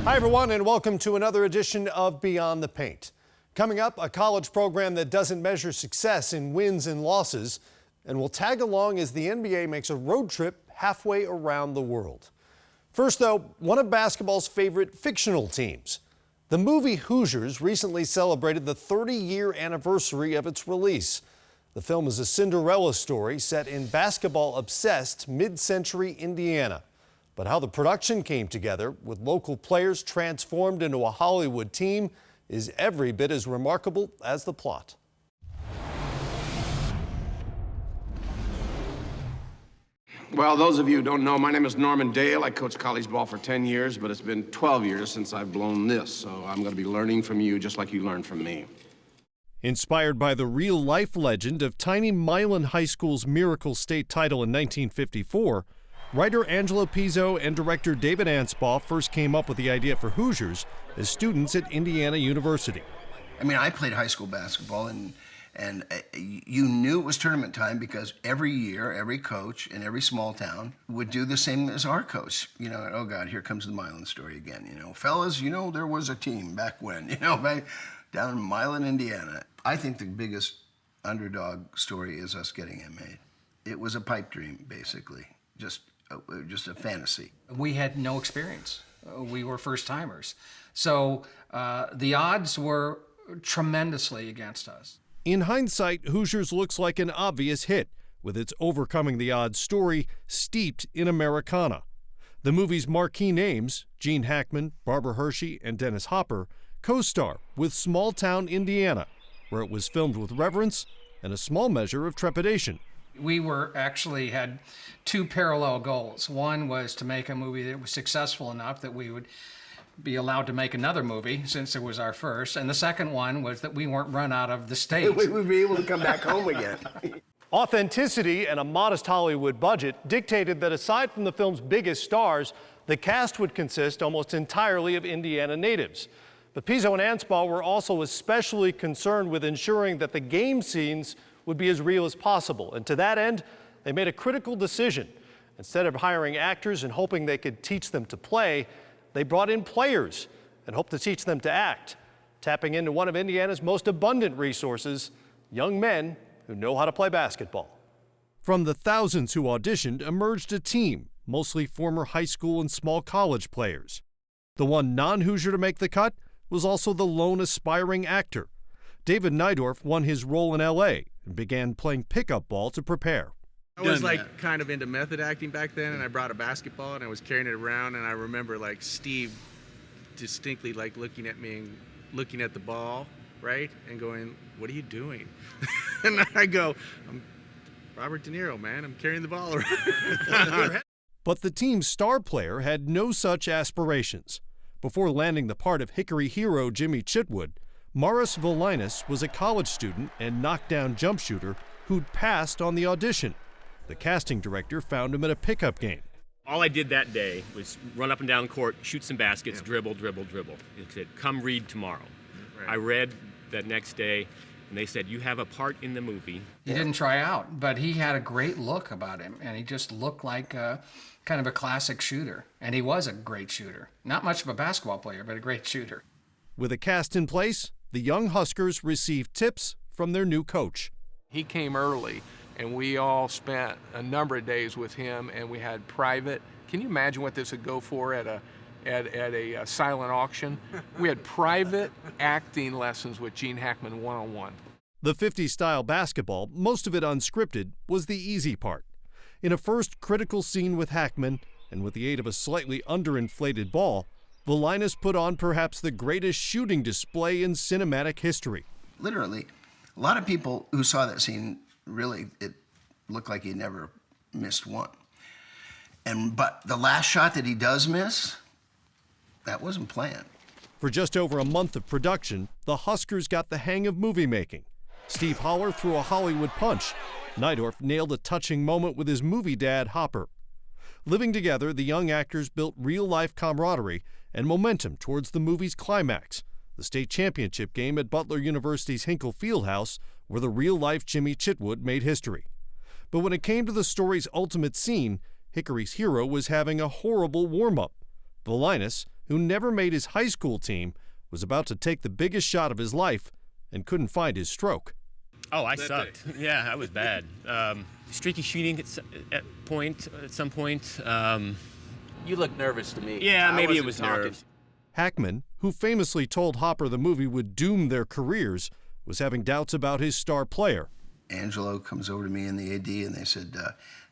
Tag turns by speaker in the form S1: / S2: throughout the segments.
S1: Hi, everyone, and welcome to another edition of Beyond the Paint. Coming up, a college program that doesn't measure success in wins and losses, and will tag along as the NBA makes a road trip halfway around the world. First, though, one of basketball's favorite fictional teams. The movie Hoosiers recently celebrated the 30-year anniversary of its release. The film is a Cinderella story set in basketball-obsessed mid-century Indiana. But how the production came together, with local players transformed into a Hollywood team, is every bit as remarkable as the plot.
S2: Well, those of you who don't know, my name is Norman Dale. I coached college ball for 10 years, but it's been 12 years since I've blown this, so I'm going to be learning from you just like you learned from me.
S1: Inspired by the real-life legend of tiny Milan High School's Miracle State title in 1954, writer Angela Pizzo and director David Anspaugh first came up with the idea for Hoosiers as students at Indiana University.
S3: I mean, I played high school basketball, and you knew it was tournament time because every year, every coach in every small town would do the same as our coach. You know, oh God, here comes the Milan story again. You know, fellas, you know, there was a team back when, you know, down in Milan, Indiana. I think the biggest underdog story is us getting it made. It was a pipe dream, basically, just a fantasy.
S4: We had no experience. We were first-timers. So the odds were tremendously against us.
S1: In hindsight, Hoosiers looks like an obvious hit, with its overcoming the odds story steeped in Americana. The movie's marquee names, Gene Hackman, Barbara Hershey, and Dennis Hopper, co-star with small-town Indiana, where it was filmed with reverence and a small measure of trepidation.
S4: We actually had two parallel goals. One was to make a movie that was successful enough that we would be allowed to make another movie, since it was our first. And the second one was that we weren't run out of the state.
S3: We would be able to come back home again.
S1: Authenticity and a modest Hollywood budget dictated that aside from the film's biggest stars, the cast would consist almost entirely of Indiana natives. But Pizzo and Anspaugh were also especially concerned with ensuring that the game scenes would be as real as possible. And to that end, they made a critical decision. Instead of hiring actors and hoping they could teach them to play, they brought in players and hoped to teach them to act, tapping into one of Indiana's most abundant resources, young men who know how to play basketball. From the thousands who auditioned emerged a team, mostly former high school and small college players. The one non-Hoosier to make the cut was also the lone aspiring actor. David Nydorf won his role in L.A. and began playing pickup ball to prepare.
S5: I was like kind of into method acting back then, and I brought a basketball and I was carrying it around, and I remember like Steve distinctly like looking at me and looking at the ball, right, and going, "What are you doing?" And I go, "I'm Robert De Niro, man. I'm carrying the ball around."
S1: But the team's star player had no such aspirations. Before landing the part of Hickory hero Jimmy Chitwood, Morris Volinas was a college student and knockdown jump shooter who'd passed on the audition. The casting director found him at a pickup game.
S6: All I did that day was run up and down the court, shoot some baskets, dribble, dribble, dribble. It said, "Come read tomorrow." Right. I read that next day, and they said, "You have a part in the movie."
S4: He didn't try out, but he had a great look about him, and he just looked like kind of a classic shooter. And he was a great shooter. Not much of a basketball player, but a great shooter.
S1: With a cast in place, the young Huskers received tips from their new coach.
S7: He came early, and we all spent a number of days with him, and we had private. Can you imagine what this would go for at a silent auction? We had private acting lessons with Gene Hackman one-on-one.
S1: The 50s-style basketball, most of it unscripted, was the easy part. In a first critical scene with Hackman, and with the aid of a slightly underinflated ball, Volinas put on perhaps the greatest shooting display in cinematic history.
S3: Literally, a lot of people who saw that scene, really, it looked like he never missed one. But the last shot that he does miss, that wasn't planned.
S1: For just over a month of production, the Huskers got the hang of movie making. Steve Holler threw a Hollywood punch. Nydorf nailed a touching moment with his movie dad, Hopper. Living together, the young actors built real-life camaraderie and momentum towards the movie's climax, the state championship game at Butler University's Hinkle Fieldhouse, where the real-life Jimmy Chitwood made history. But when it came to the story's ultimate scene, Hickory's hero was having a horrible warm-up. Volinas, who never made his high school team, was about to take the biggest shot of his life and couldn't find his stroke.
S6: Oh, I sucked. Yeah, I was bad. Streaky shooting at some point.
S8: You look nervous to me.
S6: Yeah,
S8: I
S6: maybe it
S8: wasn't
S6: was
S8: talking.
S6: nerves.
S1: Hackman, who famously told Hopper the movie would doom their careers, was having doubts about his star player.
S3: Angelo comes over to me and the AD, and they said,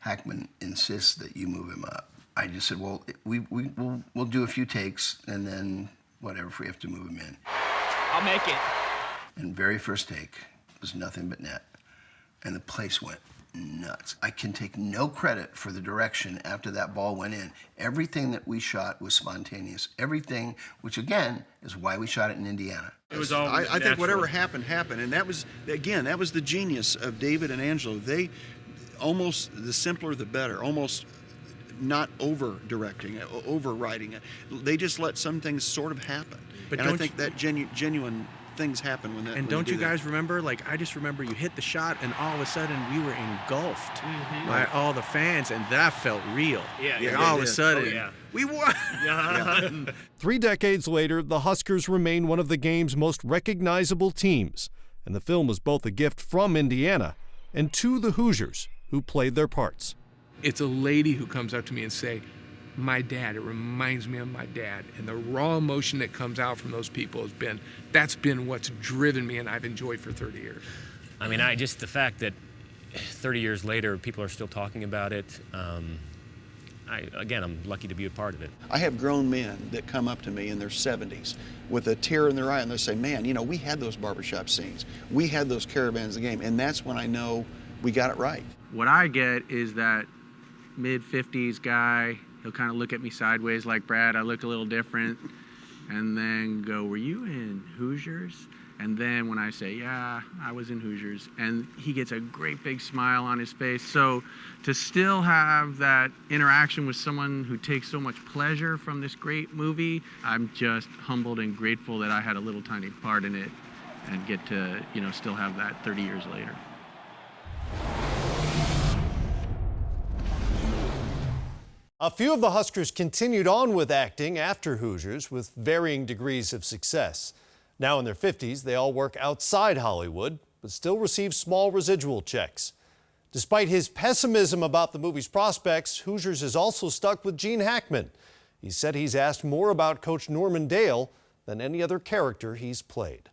S3: Hackman insists that you move him up. I just said, well, we'll do a few takes, and then whatever, if we have to move him in.
S8: I'll make it.
S3: And very first take was nothing but net, and the place went nuts. I can take no credit for the direction after that ball went in. Everything that we shot was spontaneous. Everything, which again is why we shot it in Indiana.
S6: It was all
S9: I think
S6: natural.
S9: whatever happened, and that was, again, that was the genius of David and Angelo. They almost, the simpler the better, almost not over-directing, overriding it. They just let some things sort of happen.
S5: But
S9: and I
S5: don't
S9: think that genuine things happen when that.
S5: And
S9: when
S5: don't
S9: do
S5: you
S9: that.
S5: guys remember? Like, I just remember you hit the shot, and all of a sudden we were engulfed by all the fans, and that felt real.
S6: Yeah,
S5: Like,
S6: yeah,
S5: all
S6: it
S5: of a
S6: did.
S5: sudden,
S6: Oh, yeah.
S5: we won.
S1: 3 decades later, the Huskers remain one of the game's most recognizable teams, and the film was both a gift from Indiana and to the Hoosiers, who played their parts.
S7: It's a lady who comes up to me and say, my dad, it reminds me of my dad. And the raw emotion that comes out from those people that's been what's driven me and I've enjoyed for 30 years.
S6: I mean, the fact that 30 years later, people are still talking about it. I'm lucky to be a part of it.
S9: I have grown men that come up to me in their 70s with a tear in their eye, and they say, man, you know, we had those barbershop scenes. We had those caravans of the game, and that's when I know we got it right.
S5: What I get is that mid-50s guy, he'll kind of look at me sideways like, Brad, I look a little different, and then go, were you in Hoosiers? And then when I say, yeah, I was in Hoosiers, and he gets a great big smile on his face. So to still have that interaction with someone who takes so much pleasure from this great movie, I'm just humbled and grateful that I had a little tiny part in it and get to, still have that 30 years later.
S1: A few of the Huskers continued on with acting after Hoosiers with varying degrees of success. Now in their 50s, they all work outside Hollywood, but still receive small residual checks. Despite his pessimism about the movie's prospects, Hoosiers is also stuck with Gene Hackman. He said he's asked more about Coach Norman Dale than any other character he's played.